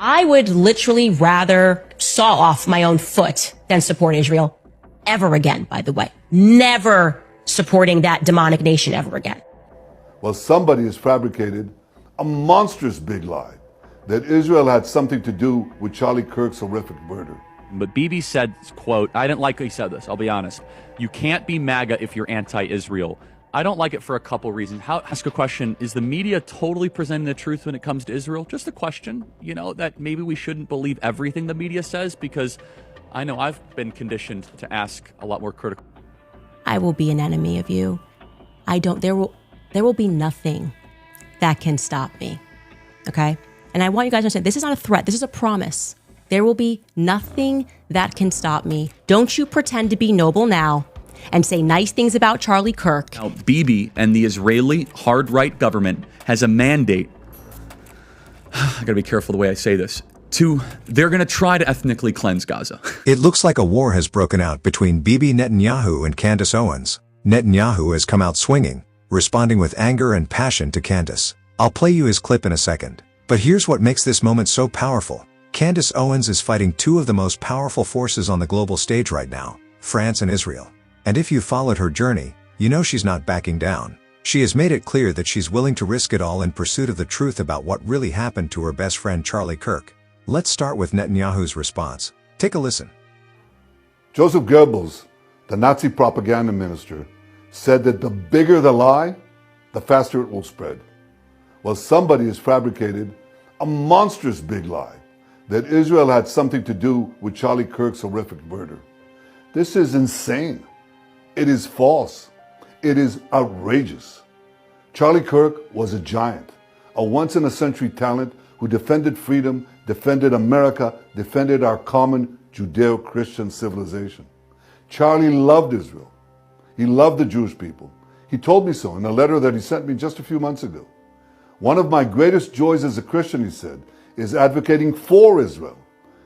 I would literally rather saw off my own foot than support Israel ever again, by the way. Never supporting that demonic nation ever again. Well, somebody has fabricated a monstrous big lie that Israel had something to do with Charlie Kirk's horrific murder. But Bibi said, quote, I didn't like how he said this, I'll be honest. You can't be MAGA if you're anti-Israel. I don't like it for a couple reasons. Ask a question, is the media totally presenting the truth when it comes to Israel? Just a question, that maybe we shouldn't believe everything the media says, because I know I've been conditioned to ask a lot more critical. I will be an enemy of you. There will be nothing that can stop me, okay? And I want you guys to understand, this is not a threat, this is a promise. There will be nothing that can stop me. Don't you pretend to be noble now and say nice things about Charlie Kirk. Now, Bibi and the Israeli hard-right government has a mandate. I gotta be careful the way I say this. They're gonna try to ethnically cleanse Gaza. It looks like a war has broken out between Bibi Netanyahu and Candace Owens. Netanyahu has come out swinging, responding with anger and passion to Candace. I'll play you his clip in a second. But here's what makes this moment so powerful. Candace Owens is fighting two of the most powerful forces on the global stage right now, France and Israel. And if you followed her journey, you know she's not backing down. She has made it clear that she's willing to risk it all in pursuit of the truth about what really happened to her best friend Charlie Kirk. Let's start with Netanyahu's response. Take a listen. Joseph Goebbels, the Nazi propaganda minister, said that the bigger the lie, the faster it will spread. Well, somebody has fabricated a monstrous big lie that Israel had something to do with Charlie Kirk's horrific murder. This is insane. It is false. It is outrageous. Charlie Kirk was a giant, a once-in-a-century talent who defended freedom, defended America, defended our common Judeo-Christian civilization. Charlie loved Israel. He loved the Jewish people. He told me so in a letter that he sent me just a few months ago. One of my greatest joys as a Christian, he said, is advocating for Israel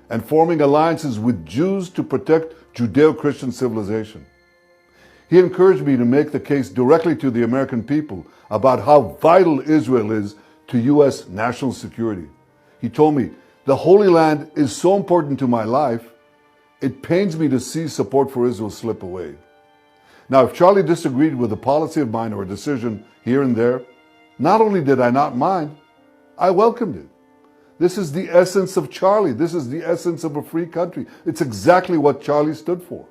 and forming alliances with Jews to protect Judeo-Christian civilization. He encouraged me to make the case directly to the American people about how vital Israel is to U.S. national security. He told me, the Holy Land is so important to my life, it pains me to see support for Israel slip away. Now, if Charlie disagreed with a policy of mine or a decision here and there, not only did I not mind, I welcomed it. This is the essence of Charlie. This is the essence of a free country. It's exactly what Charlie stood for.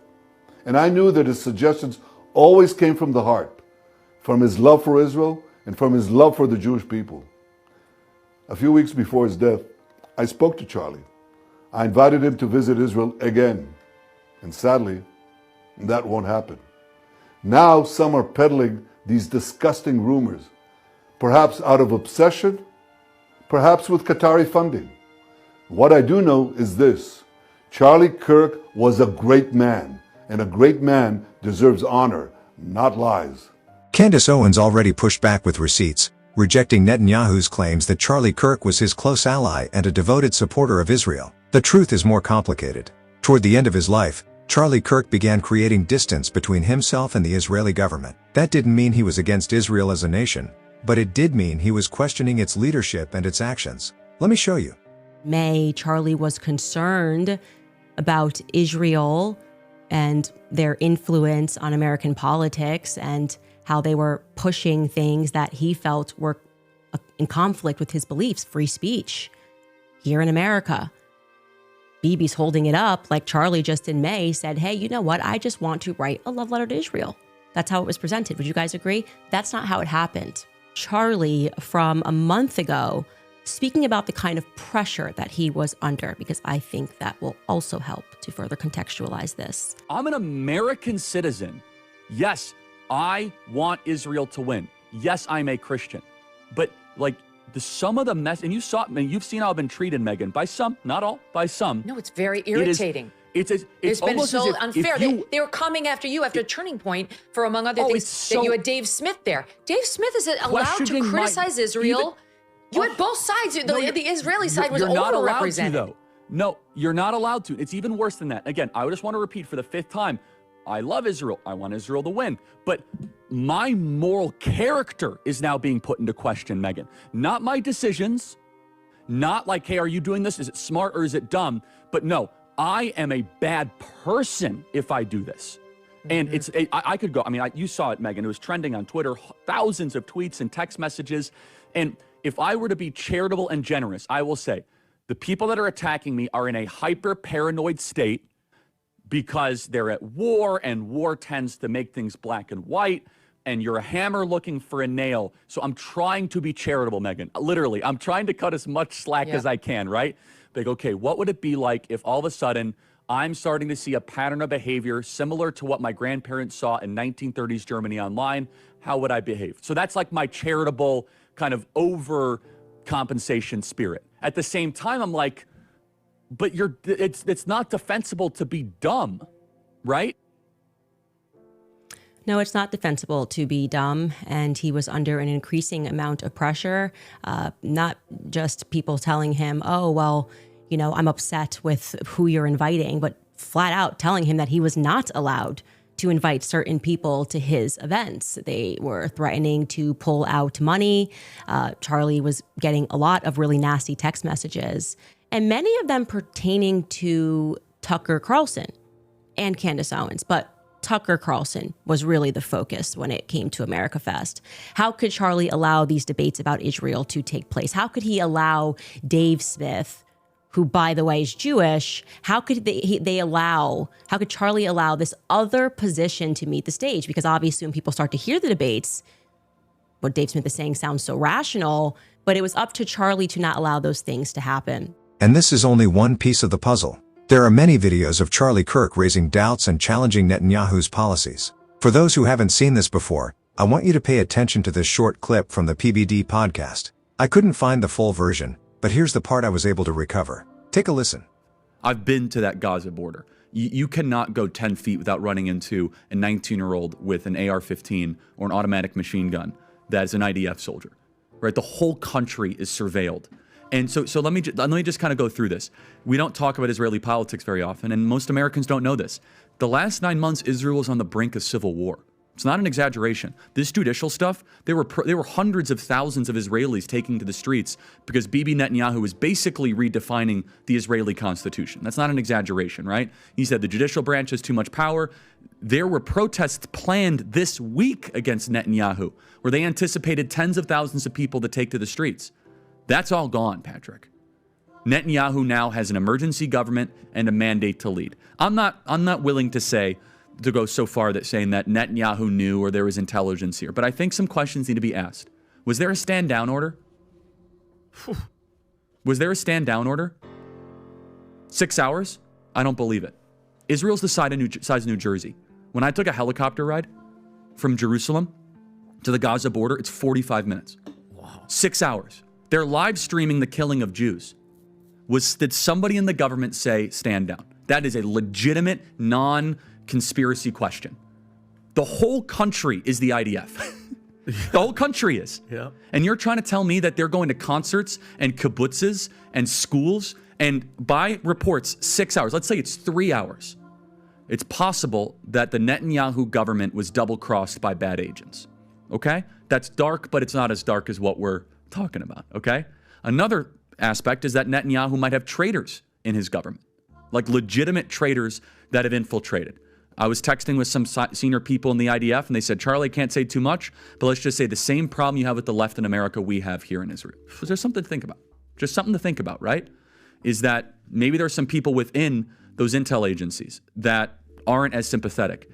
And I knew that his suggestions always came from the heart, from his love for Israel and from his love for the Jewish people. A few weeks before his death, I spoke to Charlie. I invited him to visit Israel again. And sadly, that won't happen. Now some are peddling these disgusting rumors, perhaps out of obsession, perhaps with Qatari funding. What I do know is this: Charlie Kirk was a great man, and a great man deserves honor, not lies. Candace Owens already pushed back with receipts, rejecting Netanyahu's claims that Charlie Kirk was his close ally and a devoted supporter of Israel. The truth is more complicated. Toward the end of his life, Charlie Kirk began creating distance between himself and the Israeli government. That didn't mean he was against Israel as a nation, but it did mean he was questioning its leadership and its actions. Let me show you. Charlie was concerned about Israel and their influence on American politics and how they were pushing things that he felt were in conflict with his beliefs, free speech, here in America. Bibi's holding it up like Charlie just in May said, hey, you know what? I just want to write a love letter to Israel. That's how it was presented. Would you guys agree? That's not how it happened. Charlie, from a month ago, speaking about the kind of pressure that he was under, because I think that will also help to further contextualize this. I'm an American citizen. Yes, I want Israel to win. Yes, I'm a Christian. But some of the mess, and you've seen how I've been treated, Megan, by some, not all, by some. No, it's very irritating. It's been almost so as unfair. They were coming after you after a turning point for, among other things, that you had Dave Smith there. Dave Smith is allowed to criticize Israel. You had both sides. The Israeli side was overrepresented. Though. No, you're not allowed to. It's even worse than that. Again, I just want to repeat for the 5th time. I love Israel. I want Israel to win. But my moral character is now being put into question, Megan. Not my decisions, Not like, hey, are you doing this? Is it smart or is it dumb? But no, I am a bad person if I do this. And I could go, I mean, you saw it, Megan. It was trending on Twitter, thousands of tweets and text messages. And if I were to be charitable and generous, I will say the people that are attacking me are in a hyper paranoid state because they're at war, and war tends to make things black and white. And you're a hammer looking for a nail. So I'm trying to be charitable, Megan. Literally, I'm trying to cut as much slack as I can, right? Like, okay, what would it be like if all of a sudden I'm starting to see a pattern of behavior similar to what my grandparents saw in 1930s Germany online? How would I behave? So that's like my charitable kind of overcompensation spirit. At the same time, I'm like, but it's not defensible to be dumb, right? No, it's not defensible to be dumb, and he was under an increasing amount of pressure, not just people telling him, oh, well, you know, I'm upset with who you're inviting, but flat out telling him that he was not allowed to invite certain people to his events. They were threatening to pull out money. Charlie was getting a lot of really nasty text messages, and many of them pertaining to Tucker Carlson and Candace Owens, but Tucker Carlson was really the focus when it came to America Fest. How could Charlie allow these debates about Israel to take place? How could he allow Dave Smith, who, by the way, is Jewish, how could Charlie allow this other position to meet the stage? Because obviously when people start to hear the debates, what Dave Smith is saying sounds so rational, but it was up to Charlie to not allow those things to happen. And this is only one piece of the puzzle. There are many videos of Charlie Kirk raising doubts and challenging Netanyahu's policies. For those who haven't seen this before, I want you to pay attention to this short clip from the PBD podcast. I couldn't find the full version, but here's the part I was able to recover. Take a listen. I've been to that Gaza border. You cannot go 10 feet without running into a 19-year-old with an AR-15 or an automatic machine gun that is an IDF soldier, right? The whole country is surveilled. And so let me just kind of go through this. We don't talk about Israeli politics very often, and most Americans don't know this. The last 9 months, Israel was on the brink of civil war. It's not an exaggeration. This judicial stuff, there were hundreds of thousands of Israelis taking to the streets because Bibi Netanyahu was basically redefining the Israeli constitution. That's not an exaggeration, right? He said the judicial branch has too much power. There were protests planned this week against Netanyahu, where they anticipated tens of thousands of people to take to the streets. That's all gone, Patrick. Netanyahu now has an emergency government and a mandate to lead. I'm not willing to go so far that saying that Netanyahu knew or there was intelligence here, but I think some questions need to be asked. Was there a stand down order? Was there a stand down order? 6 hours? I don't believe it. Israel's the size of New Jersey. When I took a helicopter ride from Jerusalem to the Gaza border, it's 45 minutes. Wow. 6 hours. They're live streaming the killing of Jews. Did somebody in the government say stand down? That is a legitimate, non-conspiracy question. The whole country is the IDF. The whole country is. Yeah. And you're trying to tell me that they're going to concerts and kibbutzes and schools, and by reports, 6 hours. Let's say it's 3 hours. It's possible that the Netanyahu government was double-crossed by bad agents. Okay? That's dark, but it's not as dark as what we're talking about, okay? Another aspect is that Netanyahu might have traitors in his government, like legitimate traitors that have infiltrated. I was texting with some senior people in the IDF, and they said, Charlie, I can't say too much, but let's just say the same problem you have with the left in America, we have here in Israel. So there's something to think about. Just something to think about, right? Is that maybe there's some people within those intel agencies that aren't as sympathetic.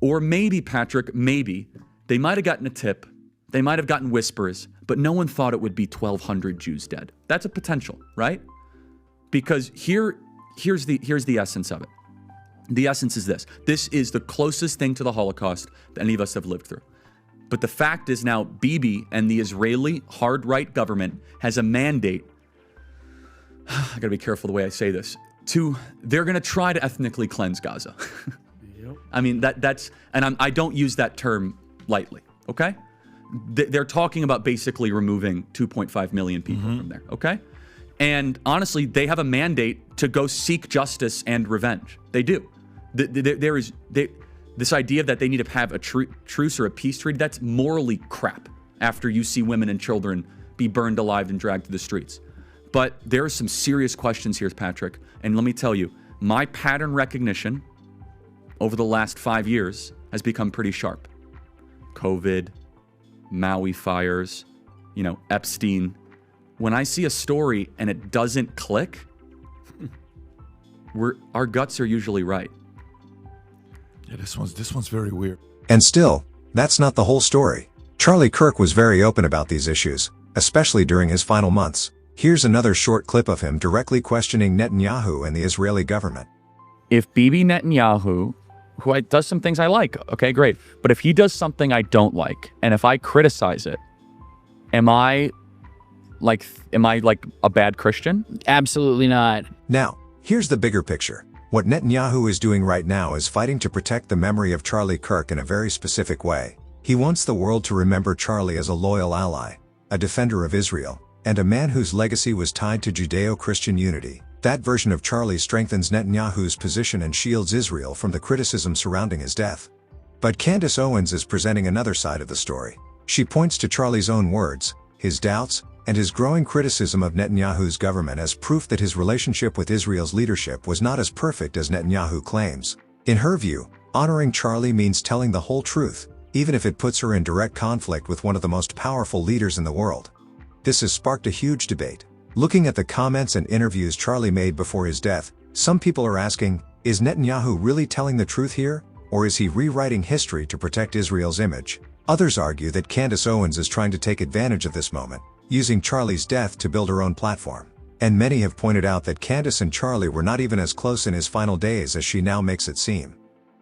Or maybe, Patrick, maybe they might have gotten a tip. They might have gotten whispers, but no one thought it would be 1,200 Jews dead. That's a potential, right? Because here's the essence of it. The essence is this. This is the closest thing to the Holocaust that any of us have lived through. But the fact is now Bibi and the Israeli hard-right government has a mandate. I gotta be careful the way I say this. They're gonna try to ethnically cleanse Gaza. Yep. I mean, I don't use that term lightly, okay? They're talking about basically removing 2.5 million people from there, okay? And honestly, they have a mandate to go seek justice and revenge. They do. This idea that they need to have a truce or a peace treaty, that's morally crap after you see women and children be burned alive and dragged to the streets. But there are some serious questions here, Patrick. And let me tell you, my pattern recognition over the last 5 years has become pretty sharp. COVID, Maui fires, Epstein. When I see a story and it doesn't click, our guts are usually right. Yeah, this one's very weird. And still, that's not the whole story. Charlie Kirk was very open about these issues, especially during his final months. Here's another short clip of him directly questioning Netanyahu and the Israeli government. If Bibi Netanyahu, who does some things I like, okay, great. But if he does something I don't like, and if I criticize it, am I like a bad Christian? Absolutely not. Now, here's the bigger picture. What Netanyahu is doing right now is fighting to protect the memory of Charlie Kirk in a very specific way. He wants the world to remember Charlie as a loyal ally, a defender of Israel, and a man whose legacy was tied to Judeo-Christian unity. That version of Charlie strengthens Netanyahu's position and shields Israel from the criticism surrounding his death. But Candace Owens is presenting another side of the story. She points to Charlie's own words, his doubts, and his growing criticism of Netanyahu's government as proof that his relationship with Israel's leadership was not as perfect as Netanyahu claims. In her view, honoring Charlie means telling the whole truth, even if it puts her in direct conflict with one of the most powerful leaders in the world. This has sparked a huge debate. Looking at the comments and interviews Charlie made before his death, some people are asking, is Netanyahu really telling the truth here, or is he rewriting history to protect Israel's image? Others argue that Candace Owens is trying to take advantage of this moment, using Charlie's death to build her own platform. And many have pointed out that Candace and Charlie were not even as close in his final days as she now makes it seem.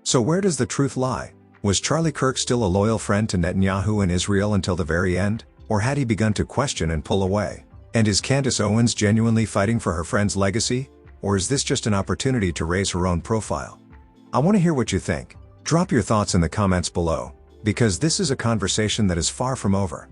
So where does the truth lie? Was Charlie Kirk still a loyal friend to Netanyahu and Israel until the very end, or had he begun to question and pull away? And is Candace Owens genuinely fighting for her friend's legacy, or is this just an opportunity to raise her own profile? I want to hear what you think. Drop your thoughts in the comments below, because this is a conversation that is far from over.